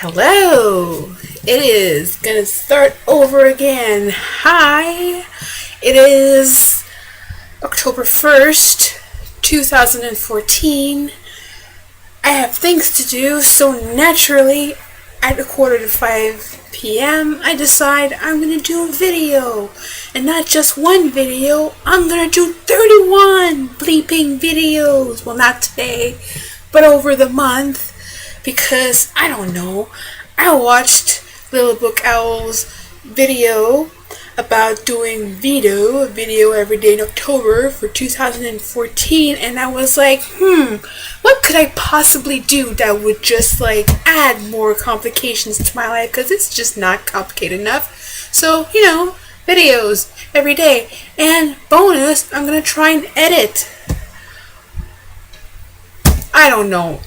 Hello! It is gonna start over again. Hi! It is October 1st, 2014. I have things to do, so naturally, at 4:45 p.m., I decide I'm gonna do a video. And not just one video, I'm gonna do 31 bleeping videos. Well, not today, but over the month. Because, I don't know, I watched Little Book Owl's video about doing VEDO, a video every day in October for 2014, and I was like, what could I possibly do that would just add more complications to my life, because it's just not complicated enough. So, videos every day, and bonus, I'm going to try and edit. I don't know,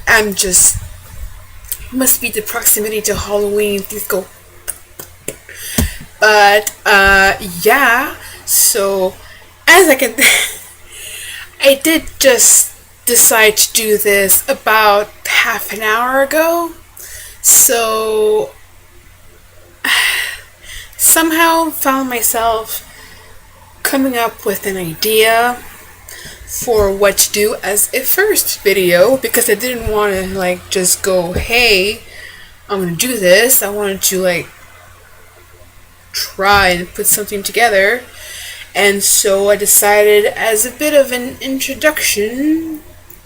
must be the proximity to Halloween. Things go. But, yeah. So, as I can... I did just decide to do this about half an hour ago. So, somehow found myself coming up with an idea for what to do as a first video, because I didn't want to just go, hey, I'm gonna do this. I wanted to try and put something together, and so I decided, as a bit of an introduction,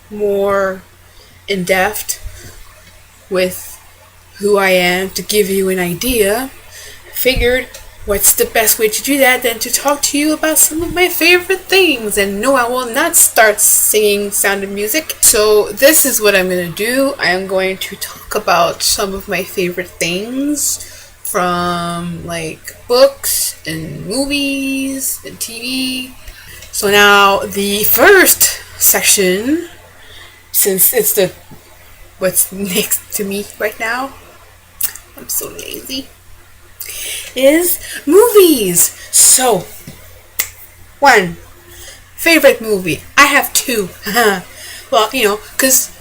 more in depth with who I am, to give you an idea. Figured, what's the best way to do that than to talk to you about some of my favorite things? And no, I will not start singing Sound of Music. So this is what I'm going to do. I am going to talk about some of my favorite things from books and movies and TV. So now the first section, since it's what's next to me right now, I'm so lazy, is movies. So, one favorite movie. I have two. Well, because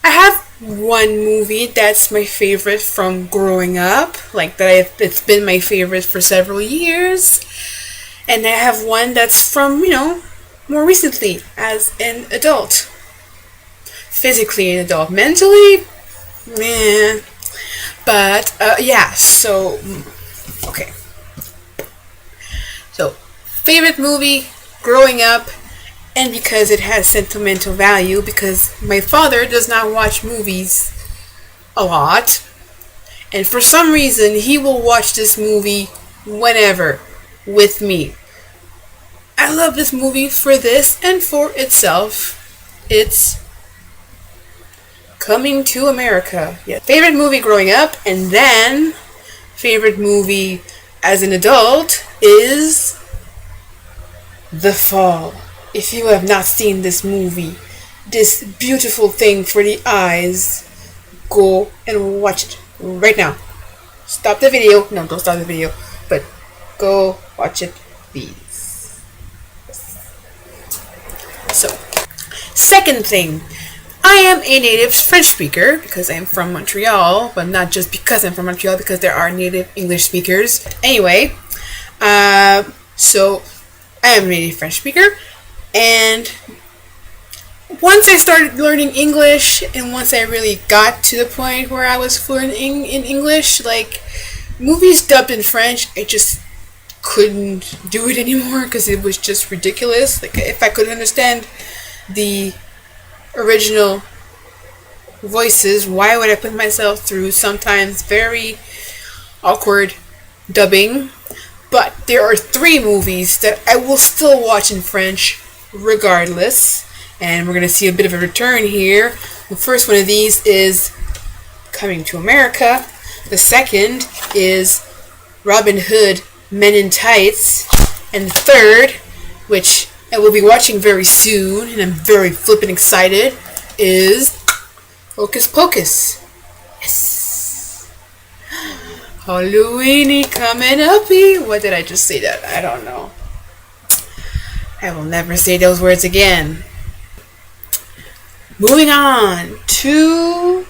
I have one movie that's my favorite from growing up, it's been my favorite for several years, and I have one that's from more recently as an adult. Physically an adult, mentally, man. But yeah. So. Okay. So, favorite movie growing up, and because it has sentimental value, because my father does not watch movies a lot, and for some reason he will watch this movie whenever with me. I love this movie for this and for itself. It's Coming to America. Yeah. Favorite movie growing up, and then favorite movie as an adult is The Fall. If you have not seen this movie, this beautiful thing for the eyes, go and watch it right now. Stop the video. No, don't stop the video. But go watch it, please. So, second thing. I am a native French speaker because I am from Montreal, but not just because I'm from Montreal, because there are native English speakers. Anyway, so I am a native French speaker, and once I started learning English, and once I really got to the point where I was fluent in English, movies dubbed in French, I just couldn't do it anymore because it was just ridiculous. If I could understand the original voices, why would I put myself through sometimes very awkward dubbing? But there are 3 movies that I will still watch in French regardless, and we're going to see a bit of a return here. The first one of these is Coming to America. The second is Robin Hood, Men in Tights. And the third, which I will be watching very soon, and I'm very flippin' excited, is Hocus Pocus. Yes! Halloweeny coming up. What did I just say that? I don't know. I will never say those words again. Moving on to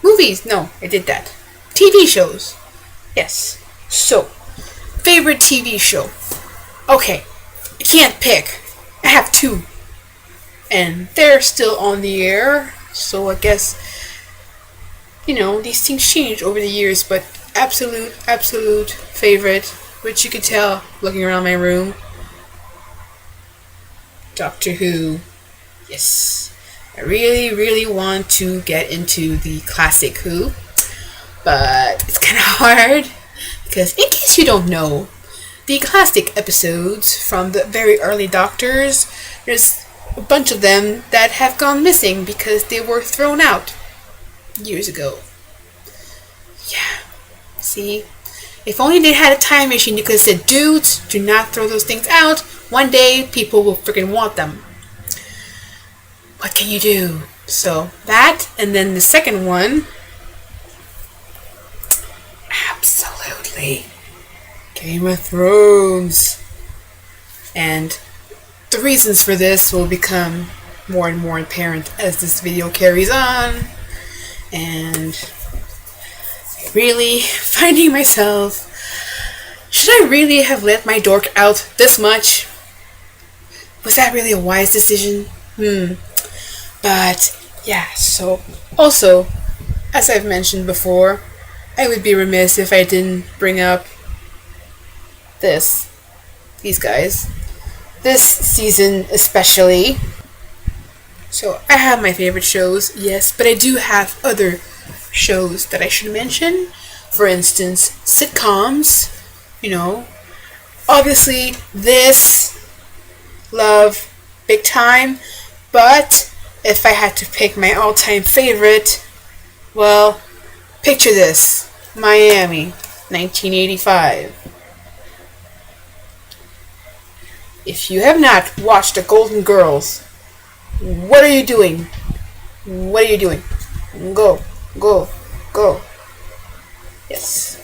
Movies? No, I did that. TV shows. Yes. So, favorite TV show. Okay, I can't pick. I have two. And they're still on the air, so I guess, these things change over the years, but absolute favorite, which you could tell looking around my room, Doctor Who. Yes. I really want to get into the classic Who, but it's kind of hard, because in case you don't know, the classic episodes from the very early Doctors, there's a bunch of them that have gone missing because they were thrown out years ago. Yeah. See? If only they had a time machine, you could have said, dudes, do not throw those things out. One day, people will freaking want them. What can you do? So, that, and then the second one, absolutely, Game of Thrones. And the reasons for this will become more and more apparent as this video carries on. And really finding myself, should I really have let my dork out this much? Was that really a wise decision? But yeah, so also, as I've mentioned before, I would be remiss if I didn't bring up these guys. This season especially. So I have my favorite shows, yes, but I do have other shows that I should mention. For instance, sitcoms, obviously this, love, big time, but if I had to pick my all-time favorite, well, picture this, Miami, 1985. If you have not watched The Golden Girls, what are you doing? What are you doing? Go. Yes.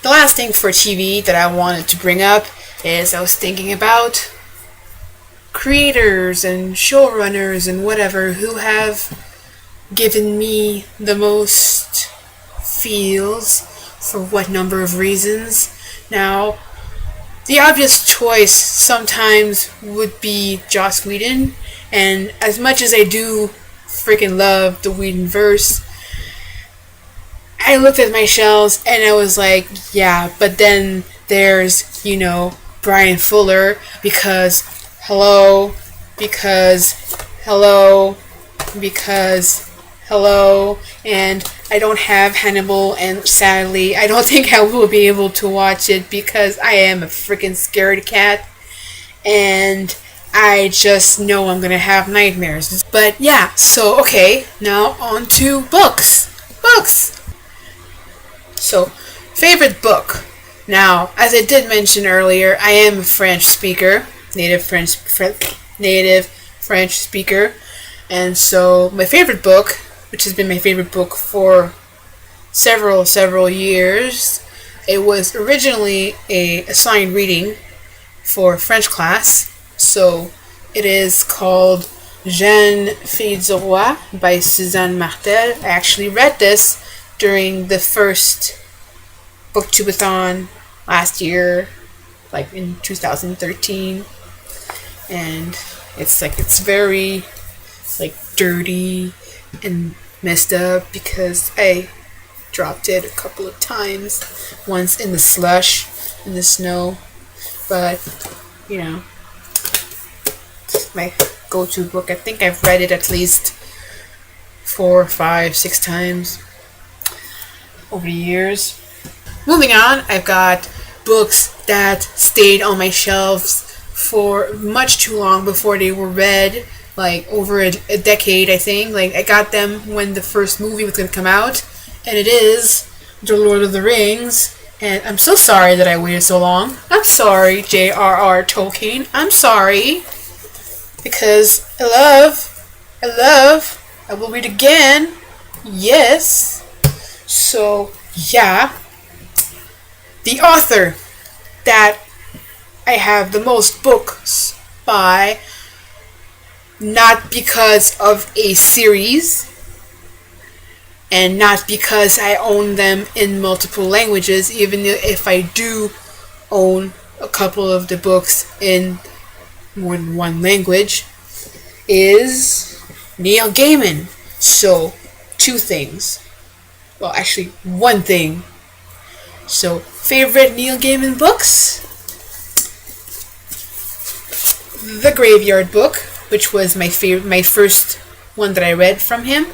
The last thing for TV that I wanted to bring up is I was thinking about creators and showrunners and whatever who have given me the most feels for what number of reasons. Now, the obvious choice sometimes would be Joss Whedon, and as much as I do freaking love the Whedonverse, I looked at my shelves and I was like, yeah, but then there's, Brian Fuller, because hello, and I don't have Hannibal, and sadly, I don't think I will be able to watch it because I am a freaking scaredy cat, and I just know I'm gonna have nightmares. But yeah, so okay, now on to books. So, favorite book. Now, as I did mention earlier, I am a French speaker, native French speaker, and so my favorite book, which has been my favorite book for several years, it was originally a assigned reading for French class, so it is called Jeanne Fille du Roi by Suzanne Martel. I actually read this during the first booktubeathon last year, like in 2013, and it's very dirty and messed up because I dropped it a couple of times, once in the slush, in the snow, but it's my go-to book. I think I've read it at least 4, 5, 6 times over the years. Moving on, I've got books that stayed on my shelves for much too long before they were read, over a decade, I think. I got them when the first movie was going to come out, and it is The Lord of the Rings, and I'm so sorry that I waited so long. I'm sorry, J.R.R. Tolkien. I'm sorry, because I will read again. Yes. So, yeah. The author that I have the most books by, not because of a series, and not because I own them in multiple languages, even if I do own a couple of the books in more than one language, is Neil Gaiman. So, two things. Well, actually, one thing. So, favorite Neil Gaiman books? The Graveyard Book, which was my first one that I read from him,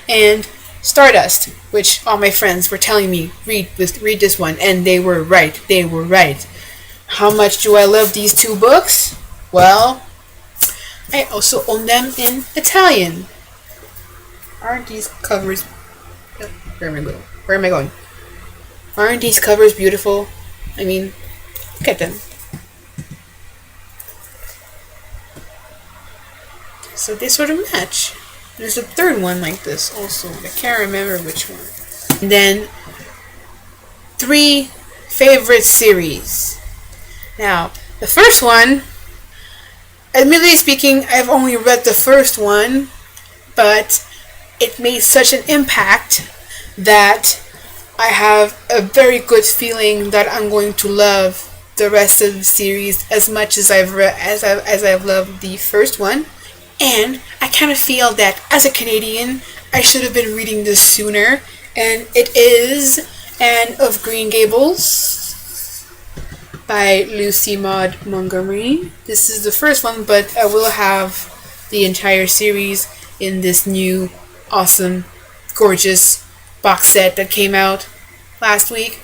and Stardust, which all my friends were telling me, read this one, and they were right. They were right. How much do I love these two books? Well, I also own them in Italian. Aren't these covers... Where am I going? Aren't these covers beautiful? I mean, look at them. So they sort of match. There's a third one like this also. I can't remember which one. And then 3 favorite series. Now, the first one, admittedly speaking, I've only read the first one, but it made such an impact that I have a very good feeling that I'm going to love the rest of the series as much as I've loved the first one. And I kind of feel that as a Canadian, I should have been reading this sooner. And it is Anne of Green Gables by Lucy Maud Montgomery. This is the first one, but I will have the entire series in this new, awesome, gorgeous box set that came out last week.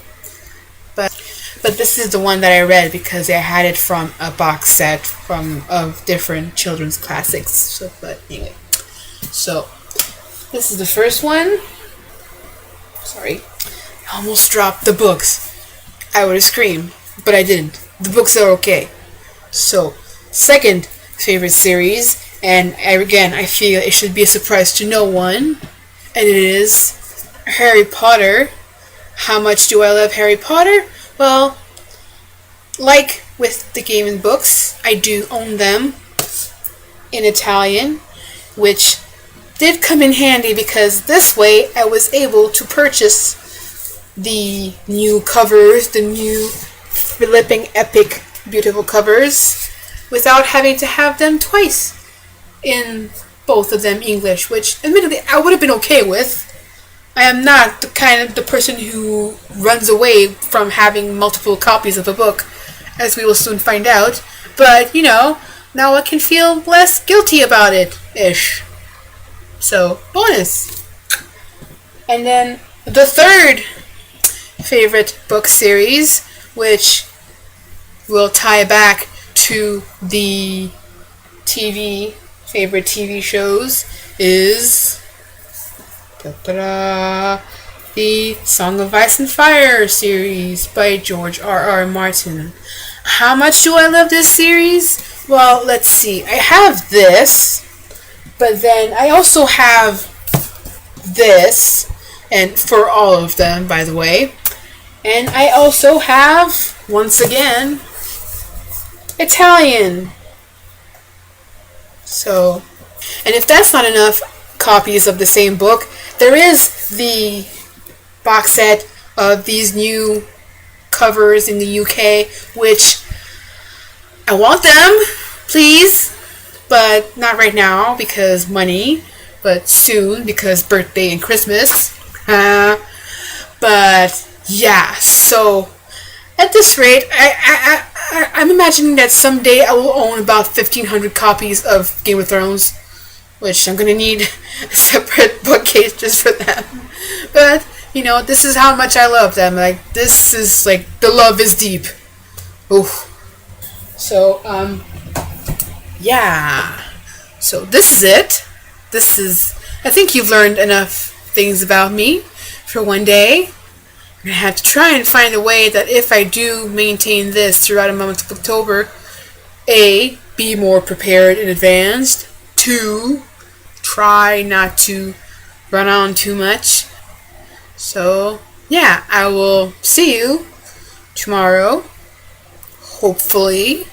But this is the one that I read because I had it from a box set of different children's classics. But anyway, so this is the first one. Sorry, I almost dropped the books. I would have screamed, but I didn't. The books are okay. So, second favorite series, and I feel it should be a surprise to no one, and it is Harry Potter. How much do I love Harry Potter? Well, like with the Gaiman books, I do own them in Italian, which did come in handy because this way I was able to purchase the new covers, the new flipping epic beautiful covers, without having to have them twice in both of them English, which admittedly I would have been okay with. I am not the person who runs away from having multiple copies of a book, as we will soon find out. But, now I can feel less guilty about it, ish. So, bonus. And then the third favorite book series, which will tie back to the favorite TV shows, is the Song of Ice and Fire series by George R.R. Martin. How much do I love this series? Well, let's see. I have this, but then I also have this, and for all of them, by the way. And I also have, once again, Italian. So, and if that's not enough copies of the same book, there is the box set of these new covers in the UK, which I want them, please, but not right now because money, but soon because birthday and Christmas. But yeah, so at this rate, I'm imagining that someday I will own about 1,500 copies of Game of Thrones, which I'm gonna need a separate bookcase just for them. But, this is how much I love them. This is, the love is deep. Oof. So, yeah. So, this is it. I think you've learned enough things about me for one day. I'm gonna have to try and find a way that if I do maintain this throughout a month of October, A, be more prepared in advance, 2, try not to run on too much. So, yeah, I will see you tomorrow, hopefully.